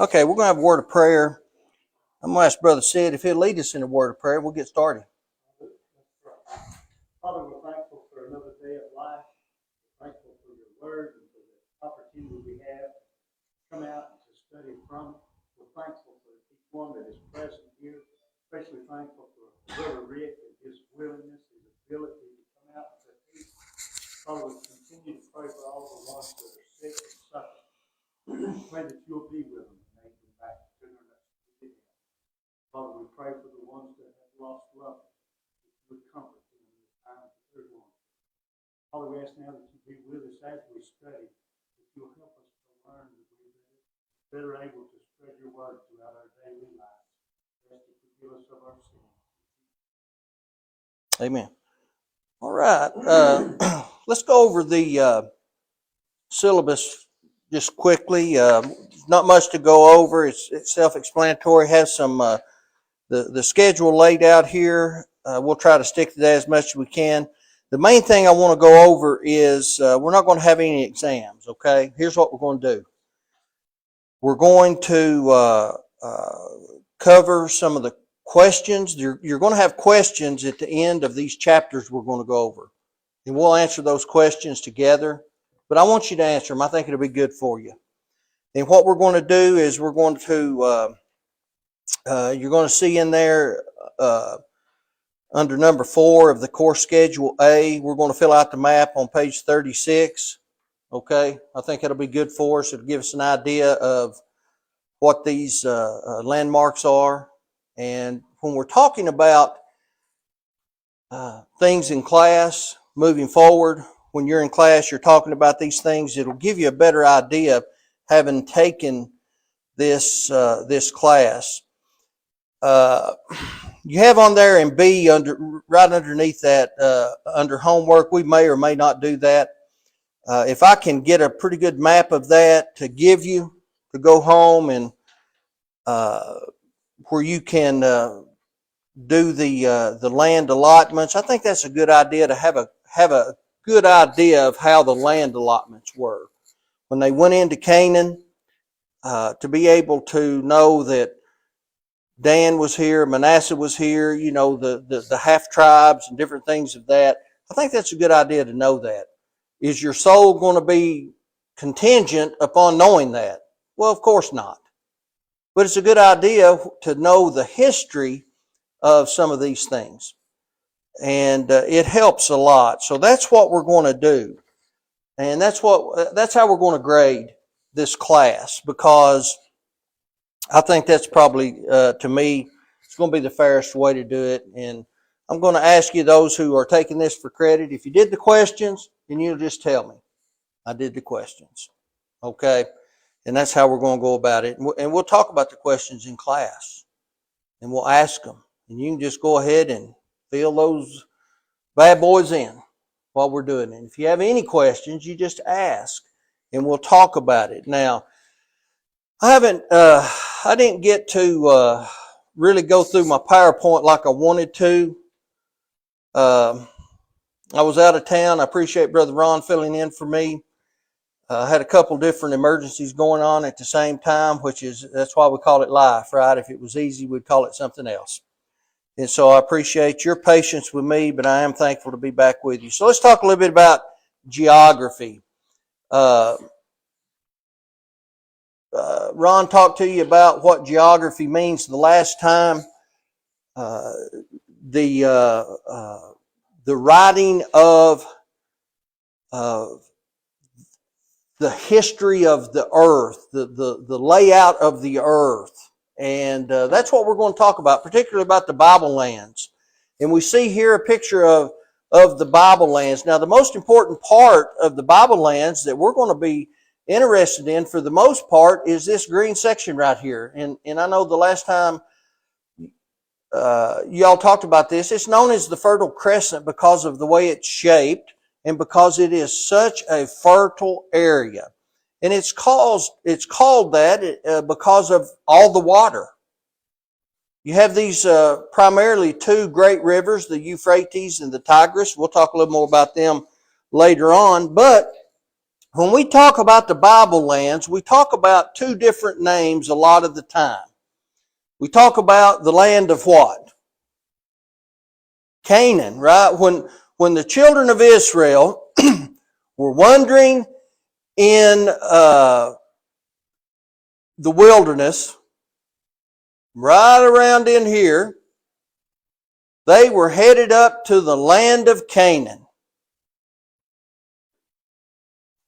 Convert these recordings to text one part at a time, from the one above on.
Okay, we're going to have a word of prayer. I'm going to ask Brother Sid if he'll lead us in a word of prayer. We'll get started. Father, we're thankful for another day of life. We're thankful for your word and for the opportunity we have to come out and to study from it. We're thankful for each one that is present here, especially thankful for Brother Rick and his willingness, his ability to come out and to teach. Father, we continue to pray for all the ones that are sick and suffering. Pray that you'll be with them and make them back to their next. Father, we pray for the ones that have lost loved ones, that you would comfort them in this time that they're going. Father, we ask now that you be with us as we study, that you'll help us to learn to be better able to spread your word throughout our daily lives. We ask you to forgive us of our sins. Amen. All right. Let's go over the syllabus just quickly. Not much to go over. It's self-explanatory. Has some the schedule laid out here. We'll try to stick to that as much as we can. The main thing I want to go over is we're not going to have any exams, okay? Here's what we're going to do. We're going to cover some of the questions. You're going to have questions at the end of these chapters we're going to go over. And we'll answer those questions together. But I want you to answer them. I think it'll be good for you. And what we're going to do is we're going to, you're going to see in there under number 4 of the course schedule A, we're going to fill out the map on page 36. Okay, I think it'll be good for us. It'll give us an idea of what these landmarks are. And when we're talking about things in class, moving forward, when you're in class, you're talking about these things, it'll give you a better idea having taken this this class. You have on there in B, right underneath that, under homework, we may or may not do that. If I can get a pretty good map of that to give you, to go home and where you can do the land allotments, I think that's a good idea to have a good idea of how the land allotments were when they went into Canaan. To be able to know that Dan was here, Manasseh was here, you know, the half tribes and different things of that. I think that's a good idea to know that. Is your soul going to be contingent upon knowing that? Well, of course not. But it's a good idea to know the history of some of these things. And it helps a lot. So that's what we're going to do. And that's how we're going to grade this class, because I think that's probably, to me, it's going to be the fairest way to do it. And I'm going to ask you, those who are taking this for credit, if you did the questions, then you'll just tell me, I did the questions. Okay? And that's how we're going to go about it. And we'll talk about the questions in class. And we'll ask them. And you can just go ahead and fill those bad boys in while we're doing it. And if you have any questions, you just ask. And we'll talk about it. Now, I didn't get to really go through my PowerPoint like I wanted to. I was out of town. I appreciate Brother Ron filling in for me. I had a couple different emergencies going on at the same time, that's why we call it life, right? If it was easy, we'd call it something else. And so I appreciate your patience with me, but I am thankful to be back with you. So let's talk a little bit about geography. Ron talked to you about what geography means the last time. The writing of the history of the earth, the layout of the earth. And that's what we're going to talk about, particularly about the Bible lands. And we see here a picture of the Bible lands. Now, the most important part of the Bible lands that we're going to be interested in, for the most part, is this green section right here. And I know the last time y'all talked about this, it's known as the Fertile Crescent because of the way it's shaped and because it is such a fertile area. And it's called that because of all the water. You have these primarily 2 great rivers, the Euphrates and the Tigris. We'll talk a little more about them later on. But when we talk about the Bible lands, we talk about two different names a lot of the time. We talk about the land of what? Canaan, right? When the children of Israel were wandering in the wilderness, right around in here, they were headed up to the land of Canaan.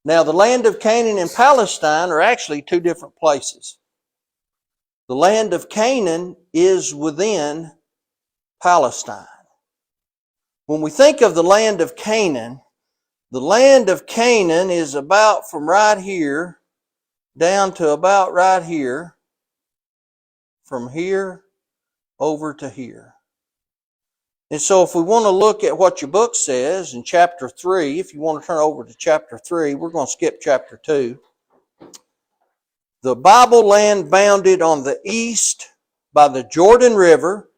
Now, the land of Canaan and Palestine are actually two different places. The land of Canaan is within Palestine. When we think of the land of Canaan is about from right here down to about right here, from here over to here. And so if we want to look at what your book says in chapter 3, if you want to turn over to chapter 3, we're going to skip chapter 2. The Bible land bounded on the east by the Jordan River,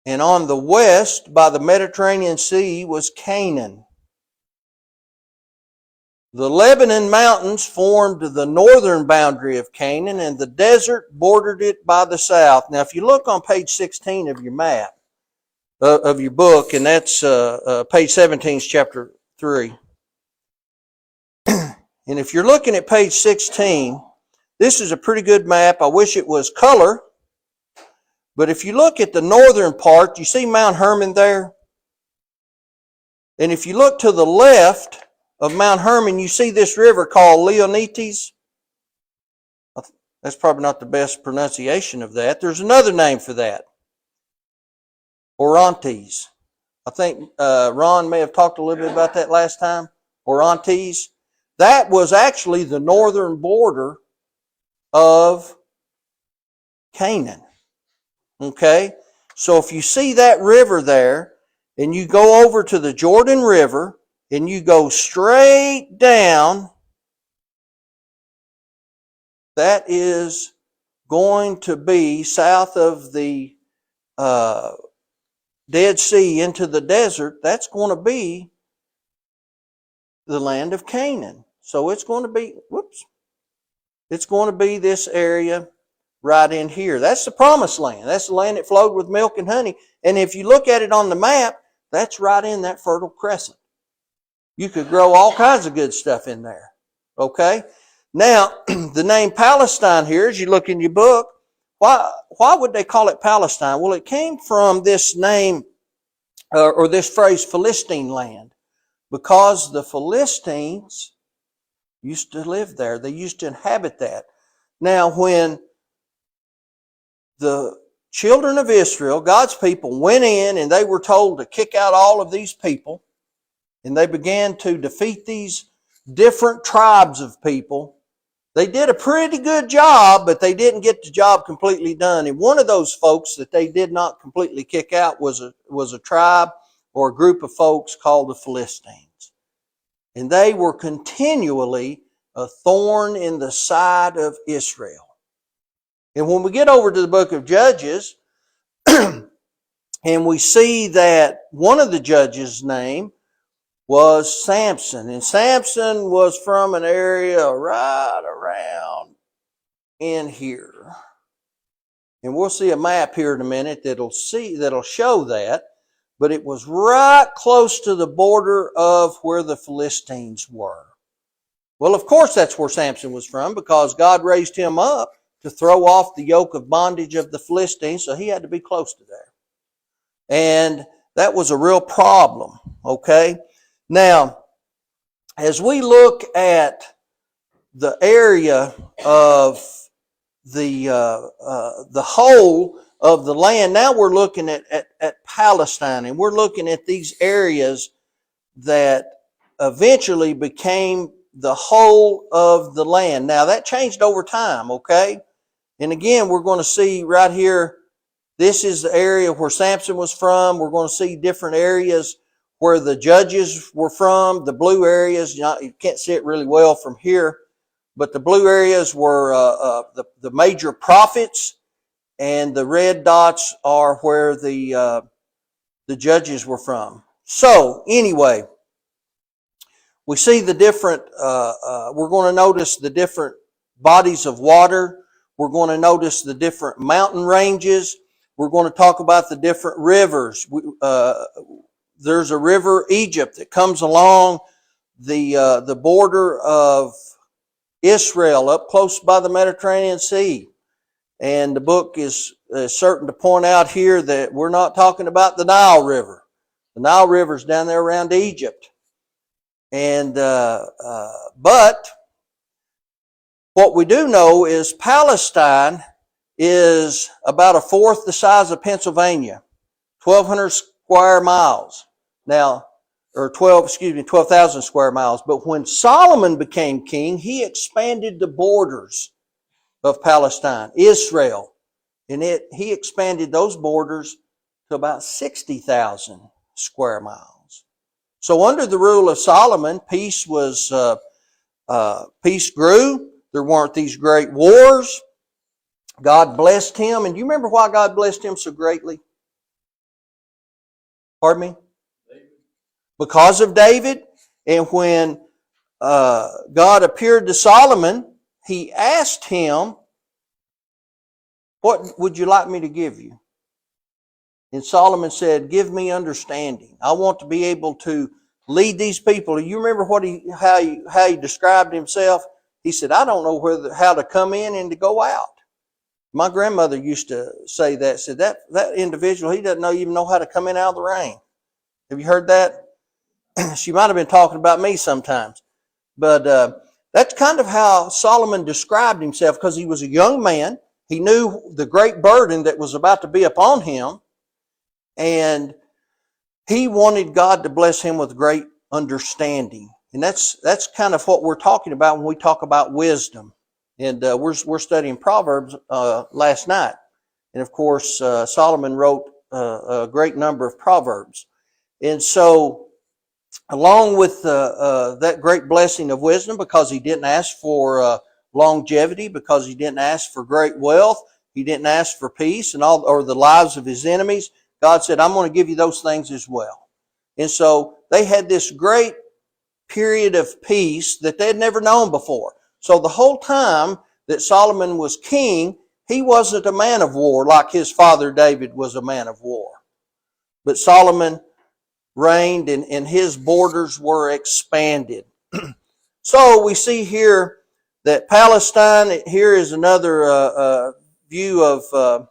and on the west by the Mediterranean Sea was Canaan. The Lebanon mountains formed the northern boundary of Canaan, and the desert bordered it by the south. Now, if you look on page 16 of your map, of your book, and that's page 17, chapter 3. And if you're looking at page 16, this is a pretty good map. I wish it was color. But if you look at the northern part, you see Mount Hermon there? And if you look to the left of Mount Hermon, you see this river called Leonites. That's probably not the best pronunciation of that. There's another name for that. Orontes. I think Ron may have talked a little bit about that last time. Orontes. That was actually the northern border of Canaan. Okay? So if you see that river there, and you go over to the Jordan River, and you go straight down, that is going to be south of the Dead Sea into the desert. That's going to be the land of Canaan. So it's going to be, it's going to be this area right in here. That's the promised land. That's the land that flowed with milk and honey. And if you look at it on the map, that's right in that Fertile Crescent. You could grow all kinds of good stuff in there. Okay? Now, the name Palestine here, as you look in your book, why would they call it Palestine? Well, it came from this name, or this phrase, Philistine land, because the Philistines used to live there. They used to inhabit that. Now, when the children of Israel, God's people, went in and they were told to kick out all of these people, and they began to defeat these different tribes of people, they did a pretty good job, but they didn't get the job completely done. And one of those folks that they did not completely kick out was a tribe or a group of folks called the Philistines. And they were continually a thorn in the side of Israel. And when we get over to the book of Judges, and we see that one of the judges' name was Samson. And Samson was from an area right around in here. And we'll see a map here in a minute that'll show that. But it was right close to the border of where the Philistines were. Well, of course that's where Samson was from, because God raised him up to throw off the yoke of bondage of the Philistines, so he had to be close to there. And that was a real problem, okay? Now, as we look at the area of the whole of the land, now we're looking at Palestine, and we're looking at these areas that eventually became the whole of the land. Now, that changed over time, okay? And again, we're going to see right here, this is the area where Samson was from. We're going to see different areas where the judges were from. The blue areas, you can't see it really well from here, but the blue areas were the major prophets, and the red dots are where the judges were from. So, anyway, We see the different, we're going to notice the different bodies of water. We're going to notice the different mountain ranges. We're going to talk about the different rivers. There's a river, Egypt, that comes along the border of Israel, up close by the Mediterranean Sea. And the book is certain to point out here that we're not talking about the Nile River. The Nile River is down there around Egypt. And but what we do know is Palestine is about a fourth the size of Pennsylvania, 1,200 square miles. Now, or 12,000 square miles. But when Solomon became king, he expanded the borders of Palestine, Israel, and he expanded those borders to about 60,000 square miles. So under the rule of Solomon, peace grew. There weren't these great wars. God blessed him. And do you remember why God blessed him so greatly? Pardon me? Because of David. And when God appeared to Solomon, he asked him, what would you like me to give you? And Solomon said, give me understanding. I want to be able to lead these people. You remember how he described himself? He said, I don't know how to come in and to go out. My grandmother used to say that, said that individual, he doesn't even know how to come in out of the rain. Have you heard that? She might have been talking about me sometimes. But that's kind of how Solomon described himself, because he was a young man. He knew the great burden that was about to be upon him. And he wanted God to bless him with great understanding. And that's kind of what we're talking about when we talk about wisdom. And we're studying Proverbs last night. And of course, Solomon wrote a great number of Proverbs. And so, along with that great blessing of wisdom, because he didn't ask for longevity, because he didn't ask for great wealth, he didn't ask for peace and or the lives of his enemies, God said, I'm going to give you those things as well. And so they had this great period of peace that they'd never known before. So the whole time that Solomon was king, he wasn't a man of war like his father David was a man of war. But Solomon reigned, and his borders were expanded. So we see here that Palestine, here is another view of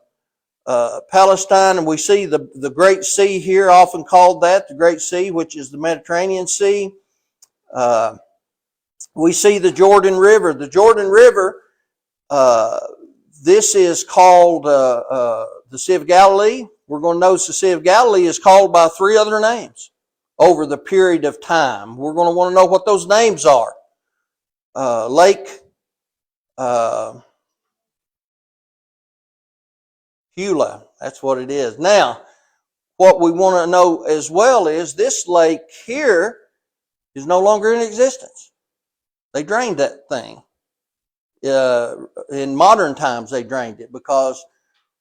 Palestine, and we see the Great Sea here, often called that, the Great Sea, which is the Mediterranean Sea. We see the Jordan River. The Jordan River, this is called the Sea of Galilee. We're going to notice the Sea of Galilee is called by 3 other names over the period of time. We're going to want to know what those names are. Lake Hula, that's what it is. Now, what we want to know as well is this lake here is no longer in existence. They drained that thing. In modern times, they drained it, because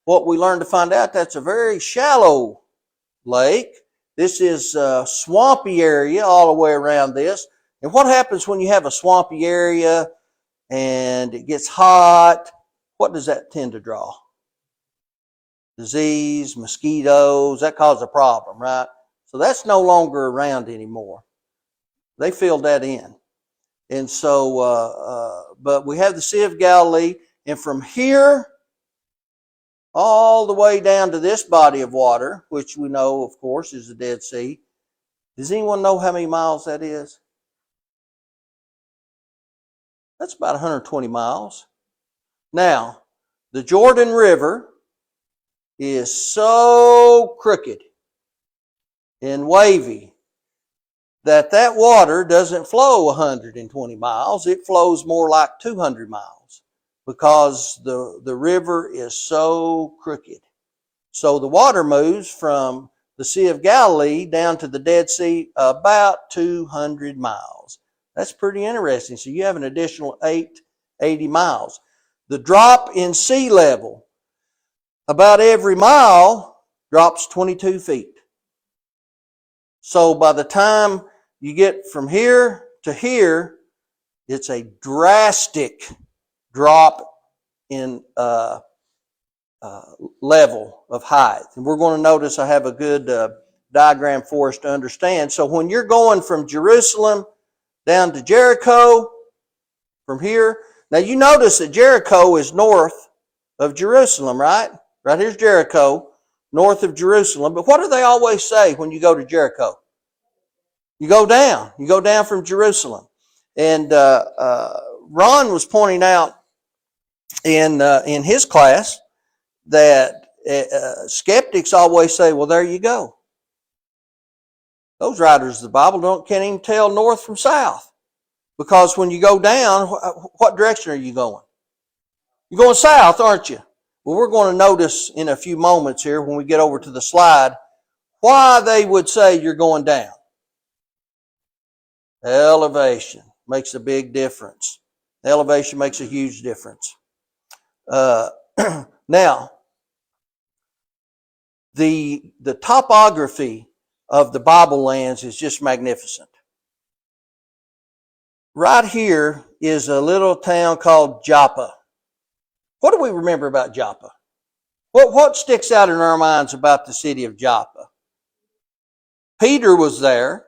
what we learned to find out, that's a very shallow lake. This is a swampy area all the way around this. And what happens when you have a swampy area and it gets hot? What does that tend to draw? Disease, mosquitoes, that causes a problem, right? So that's no longer around anymore. They filled that in. And so, but we have the Sea of Galilee, and from here all the way down to this body of water, which we know, of course, is the Dead Sea. Does anyone know how many miles that is? That's about 120 miles. Now, the Jordan River is so crooked and wavy that water doesn't flow 120 miles. It flows more like 200 miles because the river is so crooked. So the water moves from the Sea of Galilee down to the Dead Sea about 200 miles. That's pretty interesting. So you have an additional 80 miles. The drop in sea level, about every mile, drops 22 feet. So by the time you get from here to here, it's a drastic drop in level of height. And we're going to notice I have a good diagram for us to understand. So when you're going from Jerusalem down to Jericho, from here, now you notice that Jericho is north of Jerusalem, right? Right here's Jericho, north of Jerusalem. But what do they always say when you go to Jericho? You go down. You go down from Jerusalem. And Ron was pointing out in his class that skeptics always say, well, there you go. Those writers of the Bible can't even tell north from south. Because when you go down, what direction are you going? You're going south, aren't you? Well, we're going to notice in a few moments here when we get over to the slide why they would say you're going down. Elevation makes a big difference. Elevation makes a huge difference. Now, the topography of the Bible lands is just magnificent. Right here is a little town called Joppa. What do we remember about Joppa? What sticks out in our minds about the city of Joppa? Peter was there.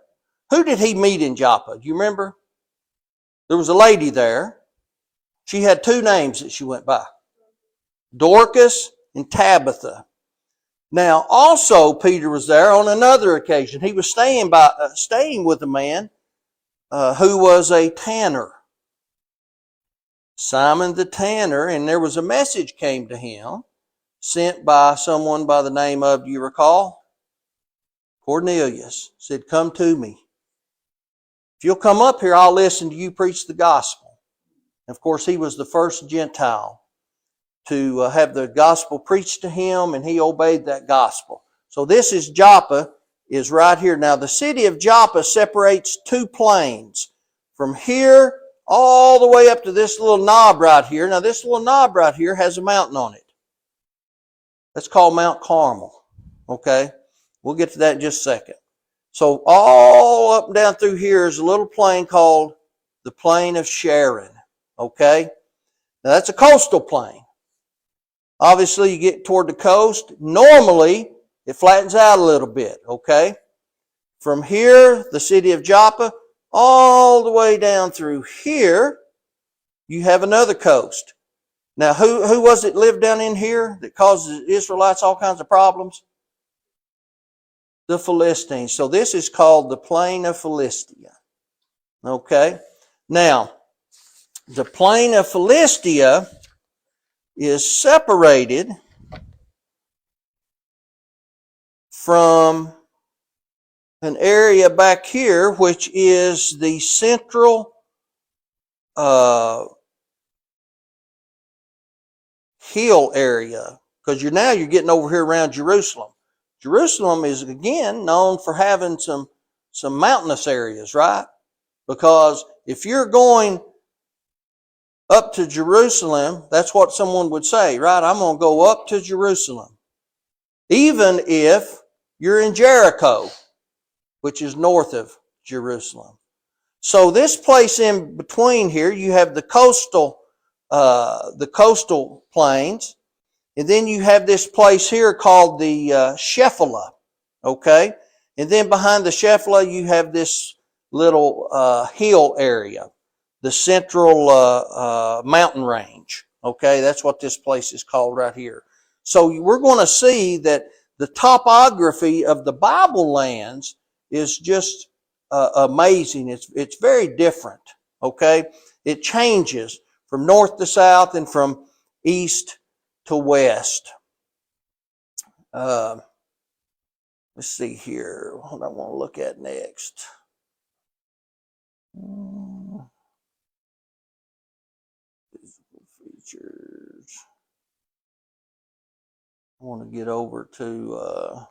Who did he meet in Joppa? Do you remember? There was a lady there. She had two names that she went by. Dorcas and Tabitha. Now, also Peter was there on another occasion. He was staying with a man who was a tanner. Simon the tanner, and there was a message came to him sent by someone by the name of, do you recall? Cornelius. Said, come to me. If you'll come up here, I'll listen to you preach the gospel. And of course, he was the first Gentile to have the gospel preached to him, and he obeyed that gospel. So this is Joppa, is right here. Now, the city of Joppa separates two plains. From here all the way up to this little knob right here. Now, this little knob right here has a mountain on it. That's called Mount Carmel. Okay? We'll get to that in just a second. So all up and down through here is a little plain called the Plain of Sharon. Okay? Now, that's a coastal plain. Obviously, you get toward the coast. Normally, it flattens out a little bit. Okay? From here, the city of Joppa, all the way down through here, you have another coast. Now, who was it lived down in here that caused the Israelites all kinds of problems? The Philistines. So this is called the Plain of Philistia. Okay? Now, the Plain of Philistia is separated from an area back here, which is the central hill area, because you're getting over here around Jerusalem. Jerusalem is again known for having some mountainous areas, right? Because if you're going up to Jerusalem, that's what someone would say, right? I'm going to go up to Jerusalem. Even if you're in Jericho, which is north of Jerusalem. So this place in between here, you have the coastal plains, and then you have this place here called the Shephelah, okay? And then behind the Shephelah, you have this little hill area, the central mountain range, okay? That's what this place is called right here. So we're going to see that the topography of the Bible lands is just amazing. It's very different, okay? It changes from north to south and from east to west. Let's see here what I want to look at next. Physical features. I want to get over to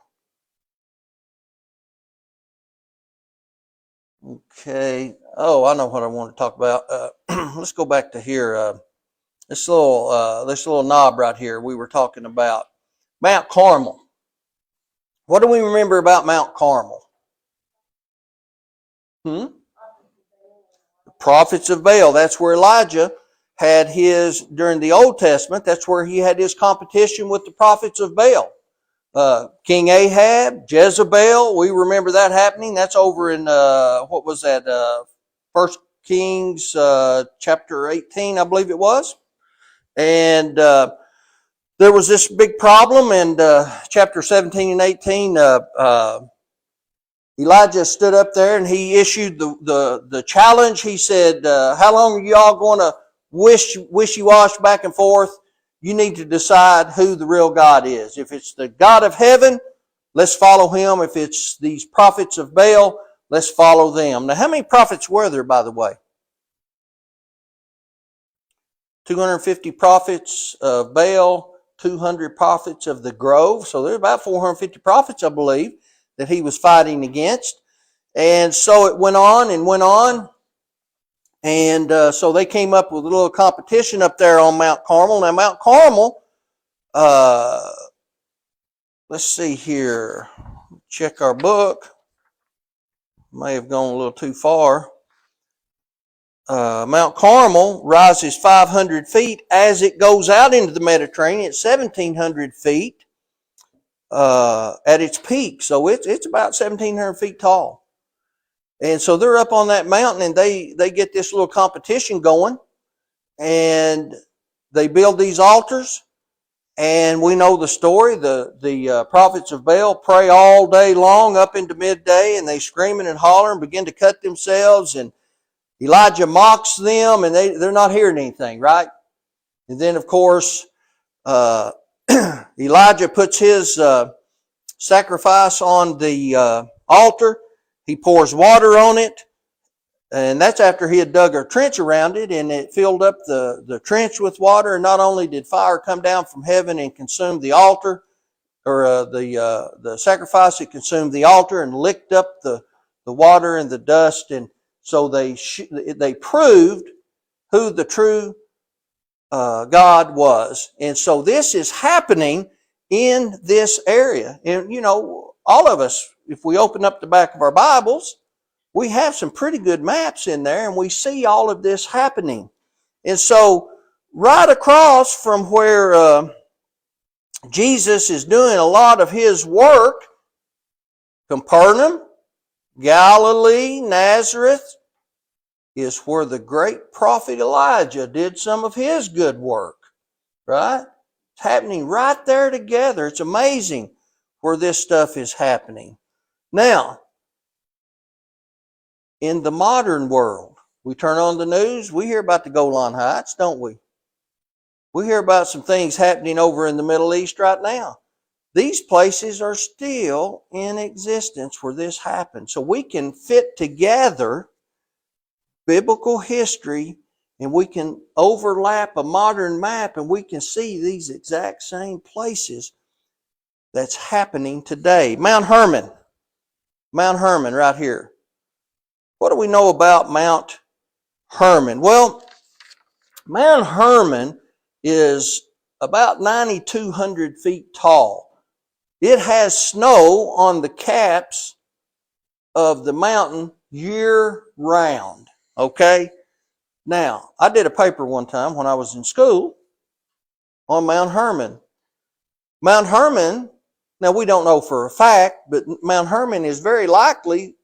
okay. Oh, I know what I want to talk about. Let's go back to here. This little knob right here. We were talking about Mount Carmel. What do we remember about Mount Carmel? prophets of Baal. That's where Elijah had his, during the Old Testament, that's where he had his competition with the prophets of Baal. King Ahab, Jezebel, we remember that happening. That's over in, what was that, 1 Kings chapter 18, I believe it was. And there was this big problem in chapter 17 and 18. Elijah stood up there and he issued the challenge. He said, how long are y'all going to wishy-wash back and forth? You need to decide who the real God is. If it's the God of heaven, let's follow him. If it's these prophets of Baal, let's follow them. Now, how many prophets were there, by the way? 250 prophets of Baal, 200 prophets of the Grove. So there's about 450 prophets, I believe, that he was fighting against. And so it went on and went on. And so they came up with a little competition up there on Mount Carmel. Now, Mount Carmel, let's see here. Check our book. May have gone a little too far. Mount Carmel rises 500 feet as it goes out into the Mediterranean. It's 1,700 feet at its peak. So it's about 1,700 feet tall. And so they're up on that mountain and they get this little competition going. And they build these altars. And we know the story. The prophets of Baal pray all day long up into midday. And they screaming and hollering, begin to cut themselves. And Elijah mocks them, and they're not hearing anything, right? And then, of course, Elijah puts his sacrifice on the altar. He pours water on it, and that's after he had dug a trench around it, and it filled up the trench with water. And not only did fire come down from heaven and consume the altar, or the sacrifice, it consumed the altar and licked up the water and the dust. And so they proved who the true God was. And so this is happening in this area. And, you know, all of us, if we open up the back of our Bibles, we have some pretty good maps in there, and we see all of this happening. And so right across from where Jesus is doing a lot of his work, Capernaum, Galilee, Nazareth, is where the great prophet Elijah did some of his good work, right? It's happening right there together. It's amazing where this stuff is happening. Now, in the modern world, we turn on the news, we hear about the Golan Heights, don't we? We hear about some things happening over in the Middle East right now. These places are still in existence where this happened. So we can fit together biblical history, and we can overlap a modern map, and we can see these exact same places that's happening today. Mount Hermon right here. What do we know about Mount Hermon? Well, Mount Hermon is about 9,200 feet tall. It has snow on the caps of the mountain year round. Okay? Now, I did a paper one time when I was in school on Mount Hermon. Mount Hermon, now we don't know for a fact, but Mount Hermon is very likely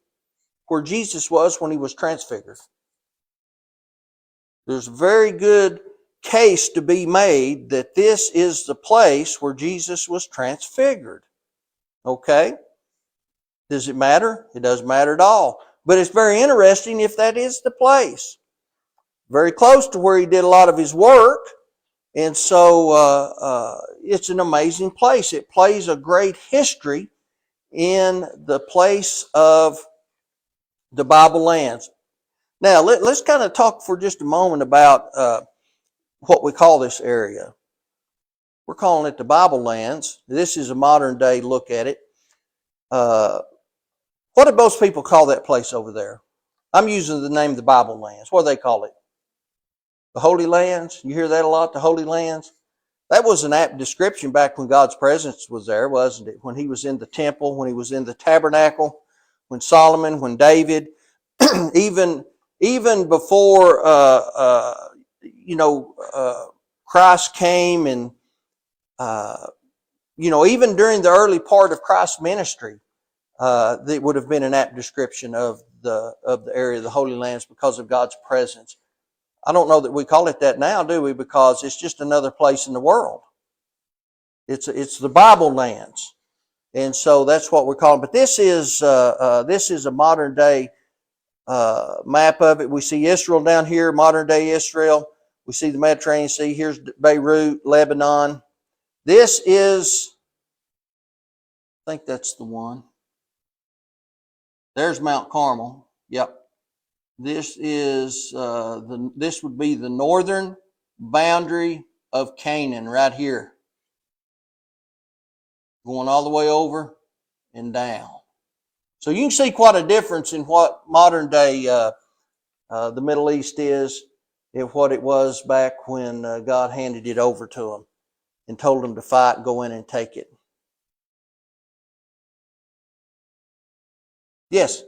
where Jesus was when he was transfigured. There's a very good case to be made that this is the place where Jesus was transfigured. Okay? Does it matter? It doesn't matter at all. But it's very interesting if that is the place. Very close to where he did a lot of his work. And so it's an amazing place. It plays a great history in the place of the Bible lands. Now, let's kind of talk for just a moment about what we call this area. We're calling it the Bible lands. This is a modern day look at it. What do most people call that place over there? I'm using the name of the Bible lands. What do they call it? The Holy Lands? You hear that a lot, the Holy Lands? That was an apt description back when God's presence was there, wasn't it? When he was in the temple, when he was in the tabernacle, when Solomon, when David, even even before Christ came, and even during the early part of Christ's ministry, that would have been an apt description of the area of the Holy Lands because of God's presence. I don't know that we call it that now, do we? Because it's just another place in the world. It's the Bible lands, and so that's what we're calling. But this is a modern day map of it. We see Israel down here, modern day Israel. We see the Mediterranean Sea. Here's Beirut, Lebanon. This is, I think that's the one. There's Mount Carmel. Yep. This is this would be the northern boundary of Canaan right here, going all the way over and down. So you can see quite a difference in what modern day the Middle East is and what it was back when God handed it over to them and told them to fight and go in and take it. Yes?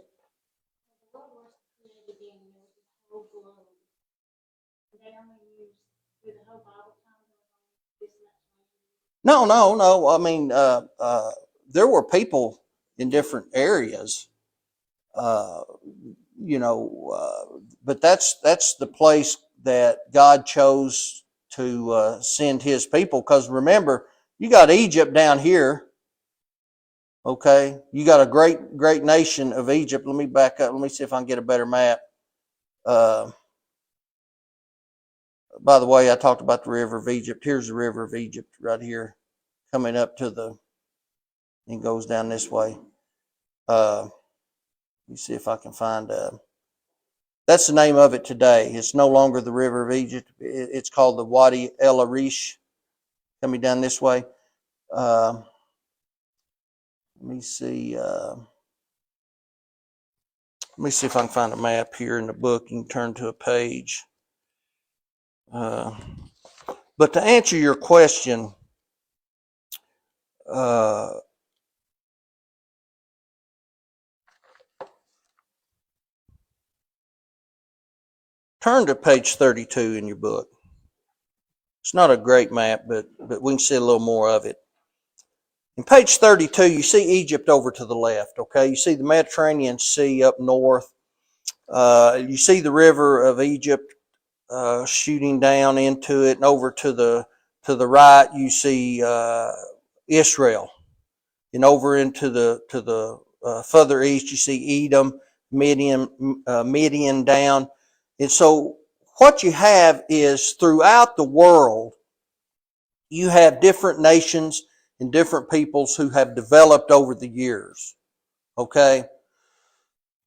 No. I mean, there were people in different areas, uh, but that's the place that God chose to send His people. Because remember, you got Egypt down here. Okay, you got a great nation of Egypt. Let me back up. Let me see if I can get a better map. Uh, by the way, I talked about the river of Egypt. Here's the river of Egypt right here, coming up to and goes down this way. Let me see if I can find. That's the name of it today. It's no longer the river of Egypt. It's called the Wadi El Arish, coming down this way. Let me see. Let me see if I can find a map here in the book. You can turn to a page. But to answer your question, turn to page 32 in your book. It's not a great map, but we can see a little more of it. In page 32, you see Egypt over to the left, okay? You see the Mediterranean Sea up north. You see the river of Egypt shooting down into it, and over to the right, you see Israel, and over into the further east, you see Edom, Midian down, and so what you have is throughout the world, you have different nations and different peoples who have developed over the years. Okay,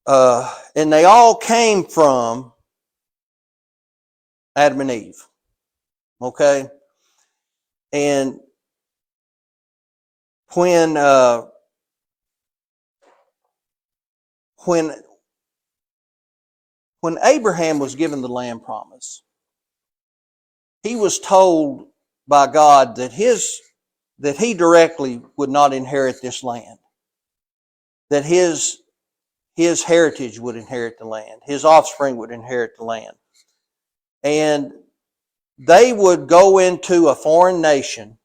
and they all came from Adam and Eve. Okay, and when when when Abraham was given the land promise, he was told by God that he directly would not inherit this land, that his heritage would inherit the land, his offspring would inherit the land, and they would go into a foreign nation,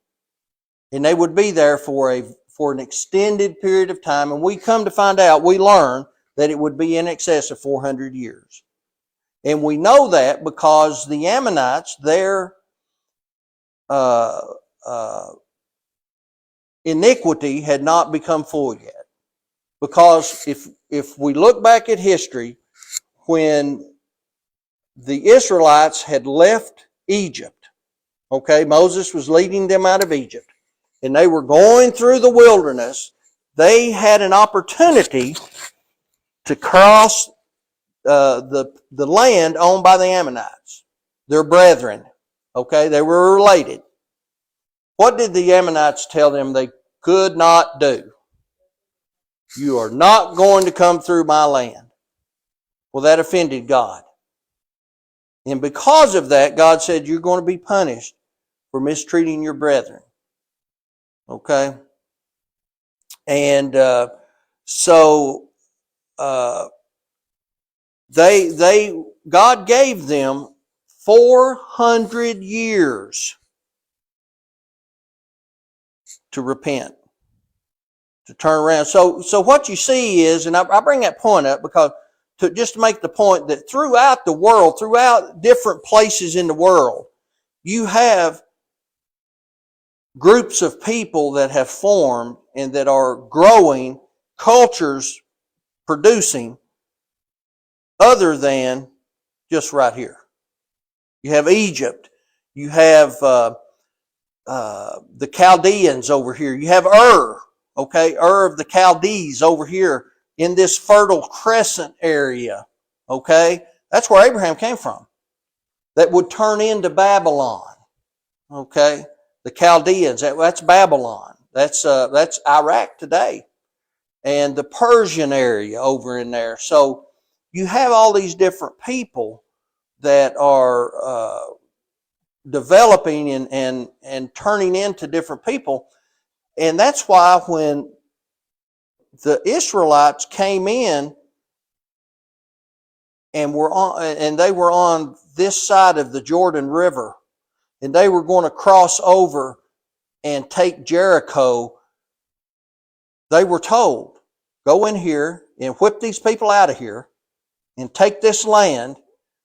and they would be there for an extended period of time. And we come to find out, we learn that it would be in excess of 400 years. And we know that because the Ammonites, their uh, uh, iniquity had not become full yet. Because if we look back at history, when the Israelites had left Egypt, okay, Moses was leading them out of Egypt, and they were going through the wilderness, they had an opportunity to cross the land owned by the Ammonites, their brethren. Okay, they were related. What did the Ammonites tell them they could not do? You are not going to come through my land. Well, that offended God. And because of that, God said, you're going to be punished for mistreating your brethren. Okay? And so God gave them 400 years to repent, to turn around. So what you see is, and I bring that point up because just to make the point that throughout the world, throughout different places in the world, you have groups of people that have formed and that are growing, cultures producing, other than just right here. You have Egypt. You have the Chaldeans over here. You have okay, of the Chaldees over here in this Fertile Crescent area, okay? That's where Abraham came from. That would turn into Babylon, okay? The Chaldeans, that's Babylon. That's Iraq today. And the Persian area over in there. So you have all these different people that are developing and turning into different people. And that's why when the Israelites came in and they were on this side of the Jordan River, and they were going to cross over and take Jericho, they were told, go in here and whip these people out of here and take this land,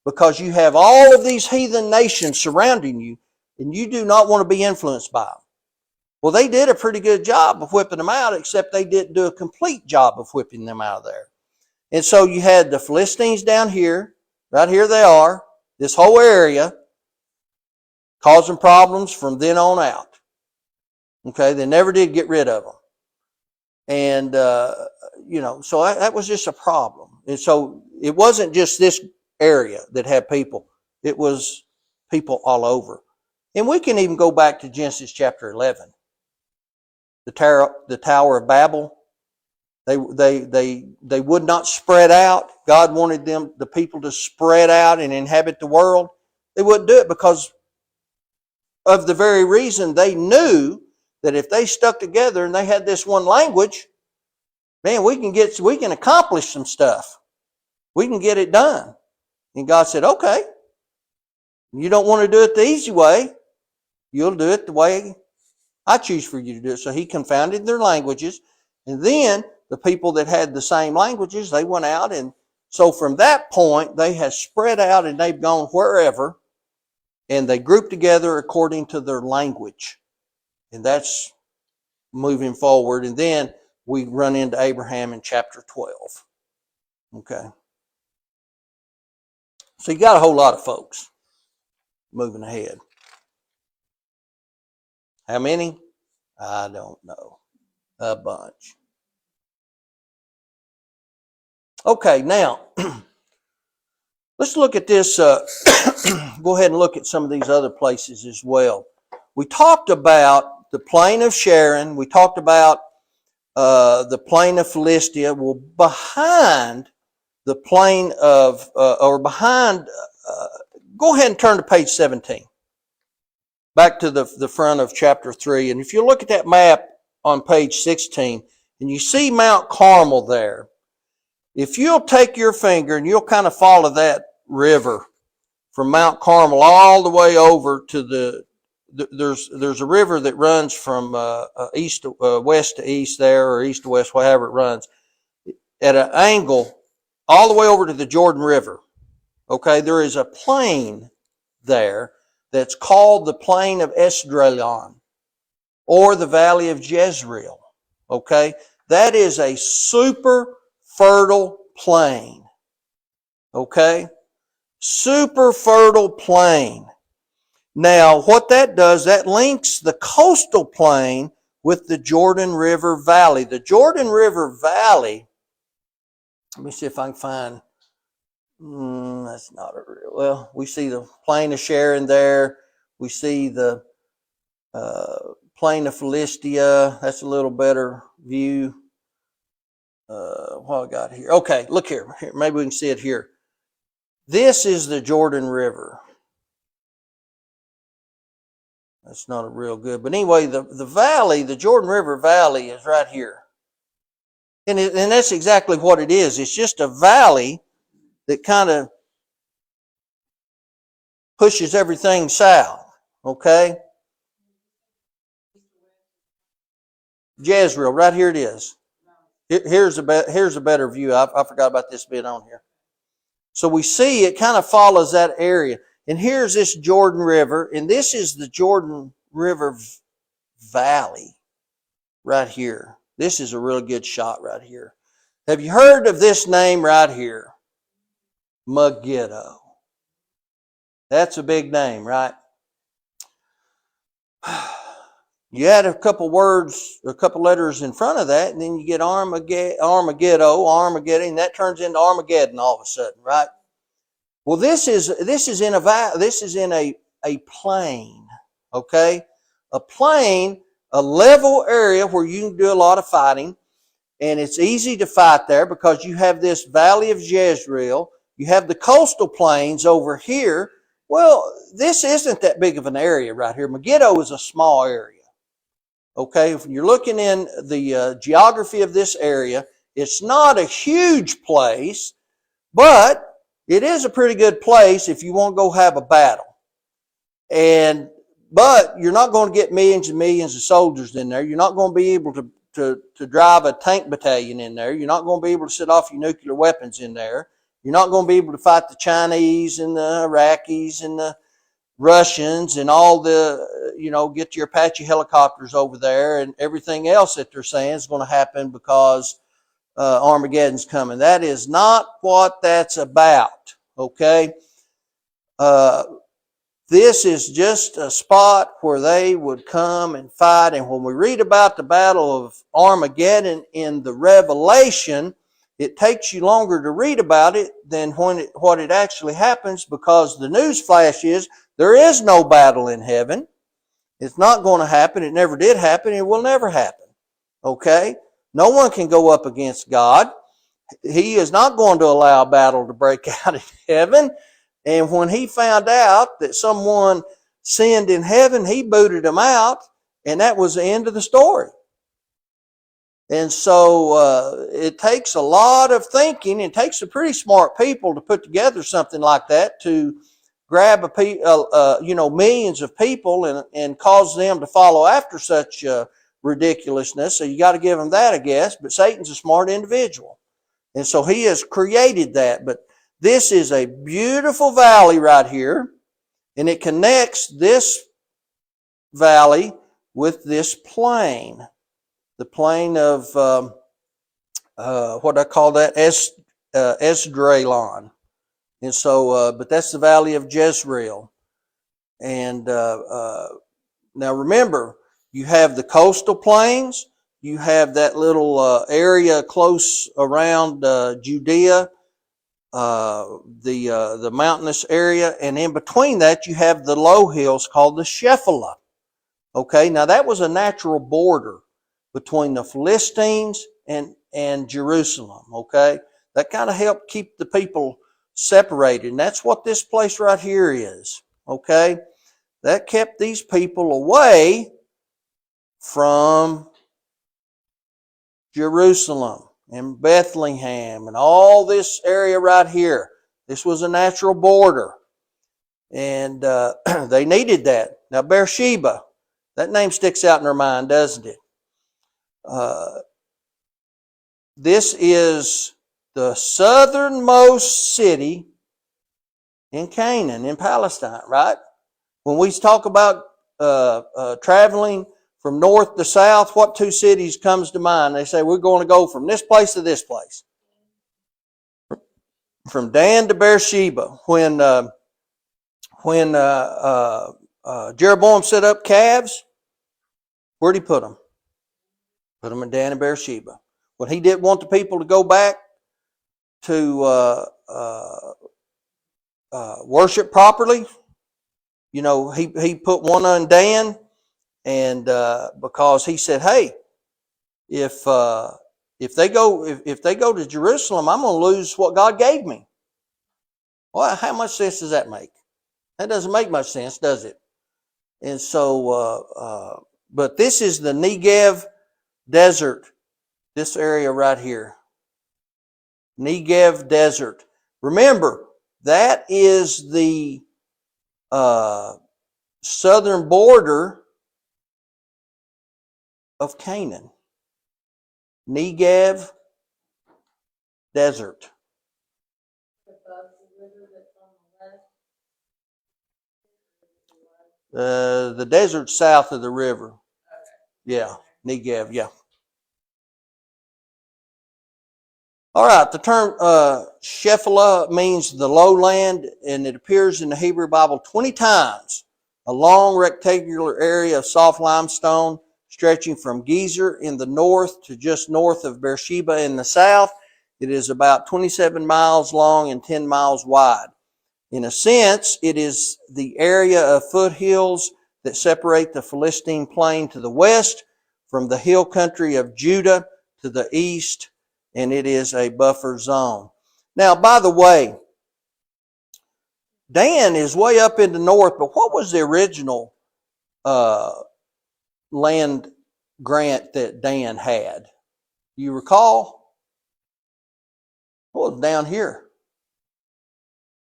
because you have all of these heathen nations surrounding you and you do not want to be influenced by them. Well, they did a pretty good job of whipping them out, except they didn't do a complete job of whipping them out of there. And so you had the Philistines down here, right here they are, this whole area, causing problems from then on out. Okay, they never did get rid of them. And, so that was just a problem. And so it wasn't just this area that had people. It was people all over. And we can even go back to Genesis chapter 11. The Tower of Babel. They would not spread out. God wanted the people to spread out and inhabit the world. They wouldn't do it because of the very reason they knew that if they stuck together and they had this one language, man, we can accomplish some stuff. We can get it done. And God said, okay, you don't want to do it the easy way. You'll do it the way I choose for you to do it. So he confounded their languages. And then the people that had the same languages, they went out. And so from that point, they have spread out and they've gone wherever. And they group together according to their language. And that's moving forward. And then we run into Abraham in chapter 12. Okay. So you got a whole lot of folks moving ahead. How many? I don't know. A bunch. Okay, now, let's look at this. Go ahead and look at some of these other places as well. We talked about the plain of Sharon. We talked about the plain of Philistia. Well, behind the plain of, go ahead and turn to page 17. Back to the front of chapter 3. And if you look at that map on page 16, and you see Mount Carmel there, if you'll take your finger and you'll kind of follow that river from Mount Carmel all the way over to there's a river that runs from west to east there, or east to west, wherever it runs, at an angle all the way over to the Jordan River. Okay, there is a plain there that's called the plain of Esdraelon, or the valley of Jezreel. Okay, that is a super fertile plain. Okay, super fertile plain. Now, what that does, that links the coastal plain with the Jordan River Valley. The Jordan River Valley, let me see if I can find, that's not a real, well, we see the plain of Sharon there. We see the plain of Philistia. That's a little better view. What I got here? Okay, look here. Maybe we can see it here. This is the Jordan River. That's not a real good. But anyway, the valley, the Jordan River Valley, is right here. And that's exactly what it is. It's just a valley that kind of pushes everything south. Okay? Jezreel, right here it is. Here's a better view. I forgot about this bit on here. So we see it kind of follows that area. And here's this Jordan River, and this is the Jordan River Valley right here. This is a really good shot right here. Have you heard of this name right here? Megiddo. That's a big name, right? You add a couple words, a couple letters in front of that, and then you get Armageddon, and that turns into Armageddon all of a sudden, right? Well, this is in a plain, okay? A plain, a level area where you can do a lot of fighting, and it's easy to fight there because you have this valley of Jezreel. You have the coastal plains over here. Well, this isn't that big of an area right here. Megiddo is a small area. Okay, if you're looking in the geography of this area, it's not a huge place, but it is a pretty good place if you want to go have a battle. But you're not going to get millions and millions of soldiers in there. You're not going to be able to drive a tank battalion in there. You're not going to be able to set off your nuclear weapons in there. You're not going to be able to fight the Chinese and the Iraqis and the Russians and all the, get your Apache helicopters over there and everything else that they're saying is going to happen because Armageddon's coming. That is not what that's about, okay? This is just a spot where they would come and fight. And when we read about the Battle of Armageddon in the Revelation, it takes you longer to read about it than what it actually happens, because the news flash is there is no battle in heaven. It's not going to happen. It never did happen. It will never happen. Okay? No one can go up against God. He is not going to allow a battle to break out in heaven. And when he found out that someone sinned in heaven, he booted them out, and that was the end of the story. And so it takes a lot of thinking. It takes some pretty smart people to put together something like that, to grab millions of people and cause them to follow after such ridiculousness. So you got to give them that, I guess. But Satan's a smart individual, and so he has created that. But this is a beautiful valley right here, and it connects this valley with this plain. The plain of, what I call that, Esdraelon. And so, but that's the valley of Jezreel. And now remember, you have the coastal plains, you have that little area close around Judea, the mountainous area, and in between that you have the low hills called the Shephelah. Okay, now that was a natural border between the Philistines and Jerusalem. Okay, that kind of helped keep the people separated, and that's what this place right here is. Okay, that kept these people away from Jerusalem and Bethlehem and all this area right here. This was a natural border, and they needed that. Now Beersheba, that name sticks out in their mind, doesn't it? This is the southernmost city in Canaan, in Palestine, right? When we talk about traveling from north to south, what two cities comes to mind? They say we're going to go from this place to this place. From Dan to Beersheba. When Jeroboam set up calves, where'd he put them? Put them in Dan and Beersheba. When he didn't want the people to go back to worship properly, he put one on Dan, and because he said, "Hey, if they go to Jerusalem, I'm going to lose what God gave me." Well, how much sense does that make? That doesn't make much sense, does it? And so, but this is the Negev desert. This area right here, Negev desert. Remember, that is the southern border of Canaan. Negev desert. The desert south of the river. Yeah, Negev, yeah. All right, the term Shephelah means the lowland, and it appears in the Hebrew Bible 20 times. A long rectangular area of soft limestone stretching from Gezer in the north to just north of Beersheba in the south. It is about 27 miles long and 10 miles wide. In a sense, it is the area of foothills that separate the Philistine plain to the west from the hill country of Judah to the east, and it is a buffer zone. Now, by the way, Dan is way up in the north, but what was the original land grant that Dan had? Do you recall? Well, it was down here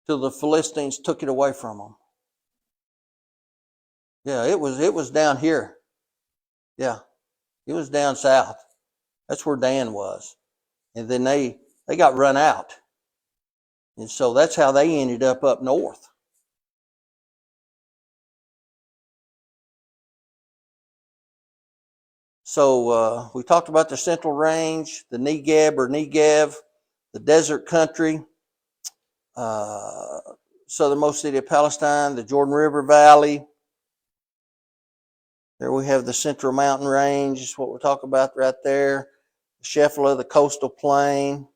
till the Philistines took it away from them. Yeah, it was down here. Yeah, it was down south. That's where Dan was. And then they got run out. And so that's how they ended up north. So we talked about the Central Range, the Negev, the desert country, southernmost city of Palestine, the Jordan River Valley. There we have the Central Mountain Range, is what we're talking about right there. Shephelah, the coastal plain,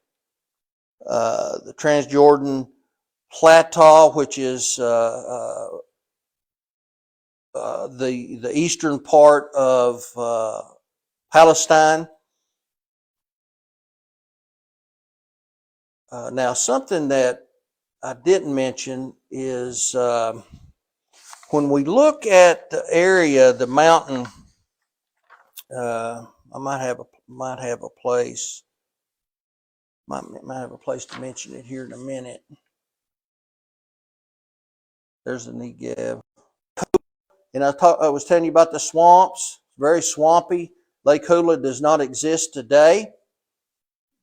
the Transjordan Plateau, which is the eastern part of Palestine. Now, something that I didn't mention is when we look at the area, the mountain. I might have a place. Might have a place to mention it here in a minute. There's the Negev. And I was telling you about the swamps. Very swampy. Lake Hula does not exist today.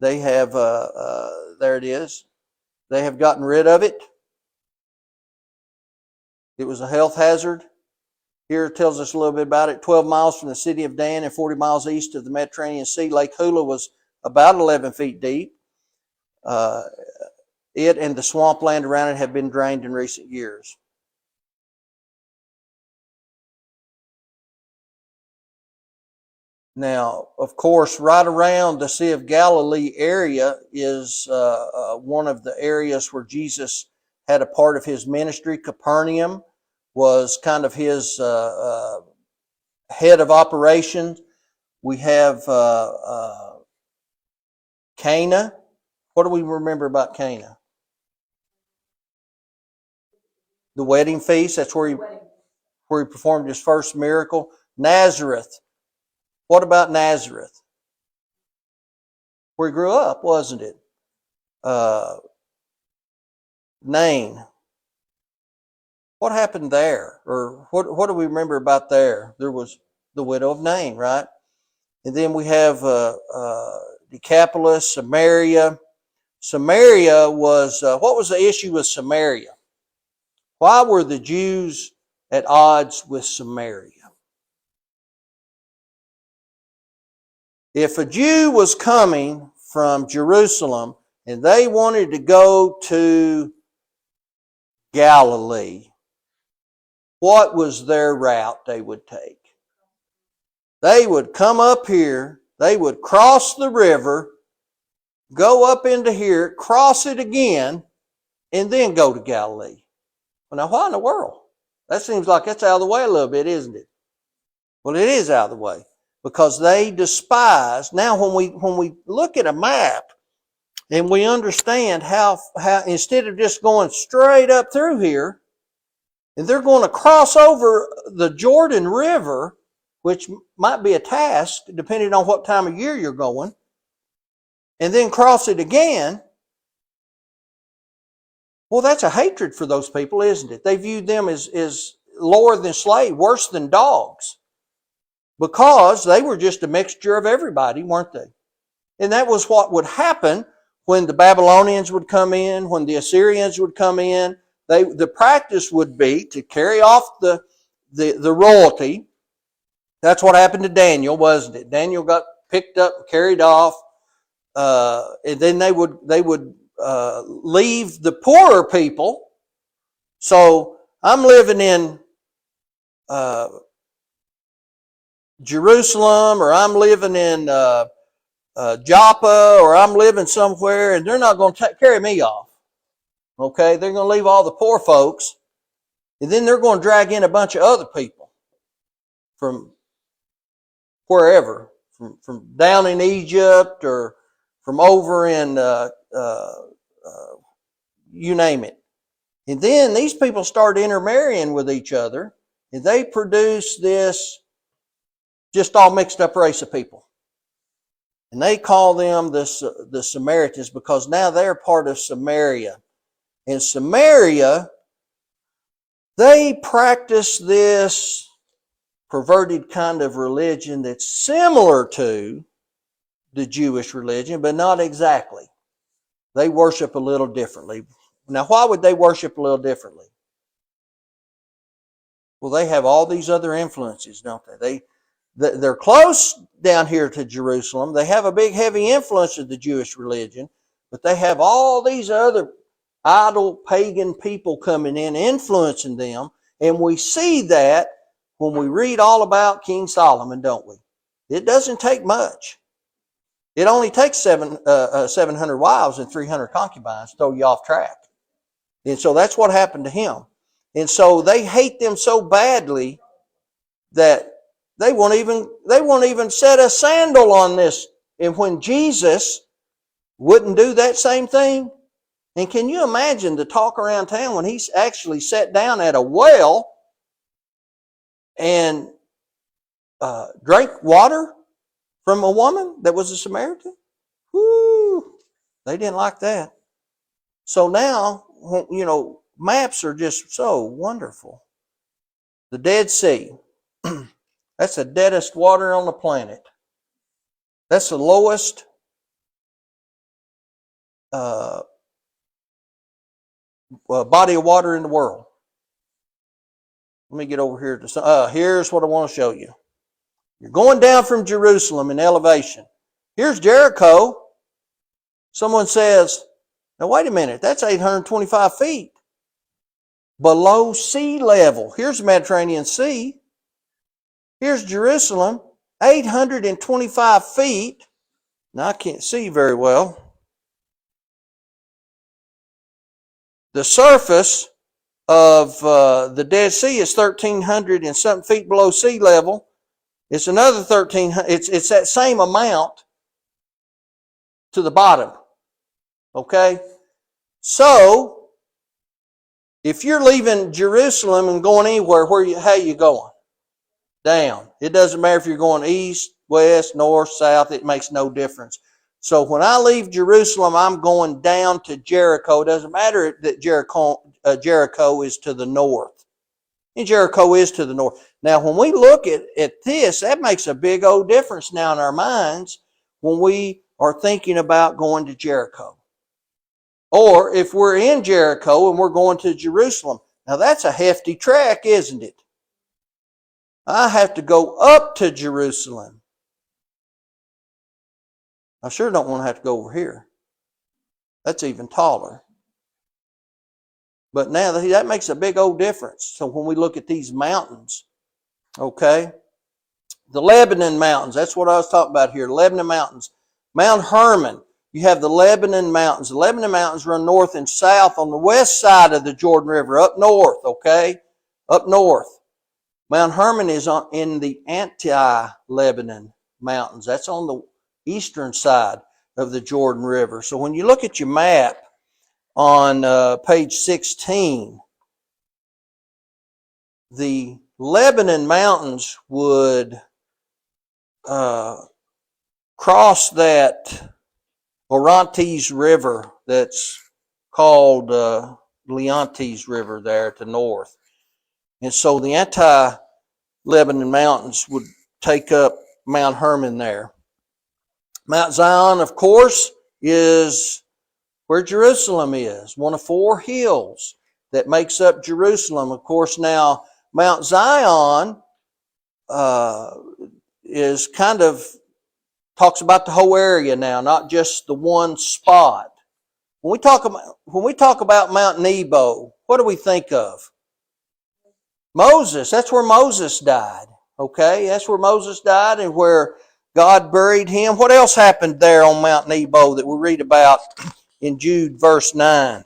They have, there it is. They have gotten rid of it. It was a health hazard. Here it tells us a little bit about it. 12 miles from the city of Dan and 40 miles east of the Mediterranean Sea, Lake Hula was about 11 feet deep. It and the swampland around it have been drained in recent years. Now, of course, right around the Sea of Galilee area is one of the areas where Jesus had a part of his ministry. Capernaum was kind of his head of operations. We have Cana. What do we remember about Cana? The wedding feast. That's where he performed his first miracle. Nazareth. What about Nazareth? Where he grew up, wasn't it? Nain. What happened there? Or what do we remember about there? There was the widow of Nain, right? And then we have Decapolis, Samaria. Samaria was, what was the issue with Samaria? Why were the Jews at odds with Samaria? If a Jew was coming from Jerusalem and they wanted to go to Galilee, what was their route they would take? They would come up here, they would cross the river, go up into here, cross it again, and then go to Galilee. Well, now, why in the world? That seems like that's out of the way a little bit, isn't it? Well, it is out of the way because they despise. Now, when we look at a map and we understand how instead of just going straight up through here, and they're going to cross over the Jordan River, which might be a task depending on what time of year you're going, and then cross it again. Well, that's a hatred for those people, isn't it? They viewed them as lower than slaves, worse than dogs, because they were just a mixture of everybody, weren't they? And that was what would happen when the Babylonians would come in, when the Assyrians would come in. The practice would be to carry off the royalty. That's what happened to Daniel, wasn't it? Daniel got picked up and carried off, and then they would leave the poorer people. So I'm living in Jerusalem, or I'm living in Joppa, or I'm living somewhere, and they're not going to carry me off. Okay, they're going to leave all the poor folks, and then they're going to drag in a bunch of other people from wherever, from down in Egypt, or from over in you name it. And then these people start intermarrying with each other, and they produce this just all mixed up race of people. And they call them the Samaritans, because now they're part of Samaria. In Samaria, they practice this perverted kind of religion that's similar to the Jewish religion, but not exactly. They worship a little differently. Now, why would they worship a little differently? Well, they have all these other influences, don't they? They're close down here to Jerusalem. They have a big, heavy influence of the Jewish religion, but they have all these other idol, pagan people coming in, influencing them. And we see that when we read all about King Solomon, don't we? It doesn't take much. It only takes 700 wives and 300 concubines to throw you off track. And so that's what happened to him. And so they hate them so badly that they won't even set a sandal on this. And when Jesus wouldn't do that same thing, and can you imagine the talk around town when he actually sat down at a well and drank water from a woman that was a Samaritan? Whoo! They didn't like that. So now, maps are just so wonderful. The Dead Sea. That's the deadest water on the planet. That's the lowest body of water in the world. Let me get over here to here's what I want to show you. You're going down from Jerusalem in elevation. Here's Jericho. Someone says, now wait a minute, that's 825 feet below sea level. Here's the Mediterranean Sea. Here's Jerusalem, 825 feet. Now I can't see very well. The surface of the Dead Sea is 1,300 and something feet below sea level. It's another 1,300. It's that same amount to the bottom. Okay? So, if you're leaving Jerusalem and going anywhere, how are you going? Down. It doesn't matter if you're going east, west, north, south. It makes no difference. So when I leave Jerusalem, I'm going down to Jericho. It doesn't matter that Jericho is to the north. And Jericho is to the north. Now, when we look at this, that makes a big old difference now in our minds when we are thinking about going to Jericho. Or if we're in Jericho and we're going to Jerusalem. Now, that's a hefty trek, isn't it? I have to go up to Jerusalem. I sure don't want to have to go over here. That's even taller. But now that makes a big old difference. So when we look at these mountains, okay, the Lebanon Mountains, that's what I was talking about here, Lebanon Mountains. Mount Hermon, you have the Lebanon Mountains. The Lebanon Mountains run north and south on the west side of the Jordan River, up north, okay, up north. Mount Hermon is in the anti-Lebanon Mountains. That's on the eastern side of the Jordan River. So when you look at your map on page 16, the Lebanon Mountains would cross that Orontes River that's called Leontes River there to north. And so the anti-Lebanon mountains would take up Mount Hermon there. Mount Zion, of course, is where Jerusalem is, one of 4 hills that makes up Jerusalem. Of course, now Mount Zion is kind of talks about the whole area now, not just the one spot. When we talk about Mount Nebo, what do we think of? Moses. That's where Moses died. Okay, that's where Moses died and where God buried him. What else happened there on Mount Nebo that we read about in Jude verse 9?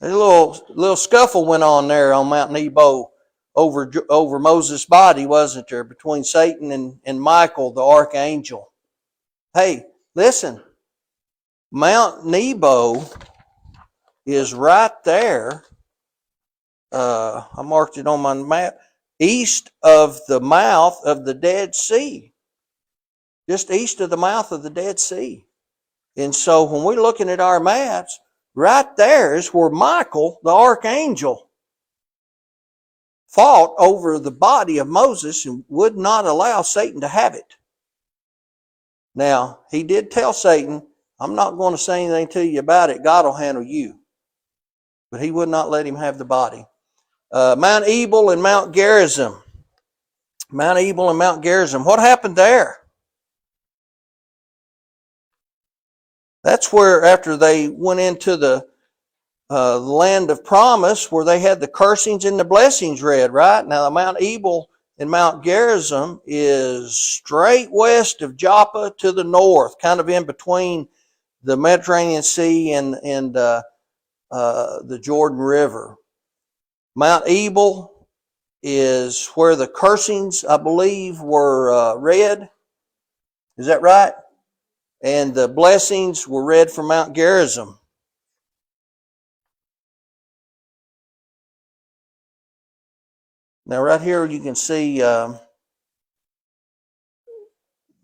A little scuffle went on there on Mount Nebo over Moses' body, wasn't there, between Satan and Michael, the archangel. Hey, listen, Mount Nebo is right there. I marked it on my map. East of the mouth of the Dead Sea. Just east of the mouth of the Dead Sea. And so when we're looking at our maps, right there is where Michael, the archangel, fought over the body of Moses and would not allow Satan to have it. Now, he did tell Satan, I'm not going to say anything to you about it. God will handle you. But he would not let him have the body. Mount Ebal and Mount Gerizim. Mount Ebal and Mount Gerizim. What happened there? That's where, after they went into the land of promise, where they had the cursings and the blessings read, right? Now, Mount Ebal and Mount Gerizim is straight west of Joppa to the north, kind of in between the Mediterranean Sea and the Jordan River. Mount Ebal is where the cursings, I believe, were read. Is that right? And the blessings were read from Mount Gerizim. Now, right here you can see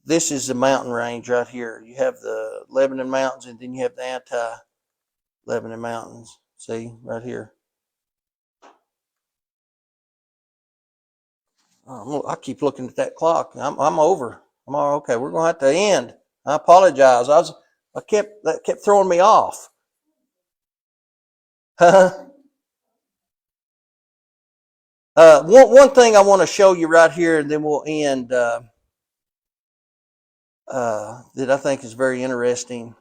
this is the mountain range right here. You have the Lebanon Mountains, and then you have the anti-Lebanon Mountains. See, right here. I keep looking at that clock. I'm over. I'm all okay. We're going to have to end. I apologize. That kept throwing me off. One thing I want to show you right here, and then we'll end. That I think is very interesting.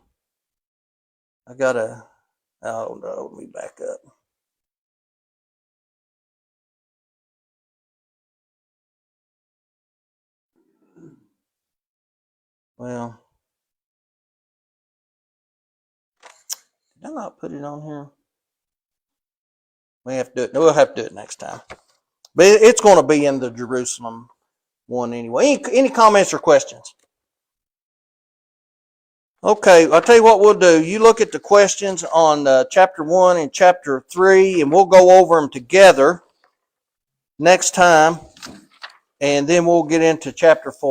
Oh no, let me back up. Well, did I not put it on here? We'll have to do it next time. But it's going to be in the Jerusalem one anyway. Any comments or questions? Okay, I'll tell you what we'll do. You look at the questions on chapter 1 and chapter 3, and we'll go over them together next time, and then we'll get into chapter 4.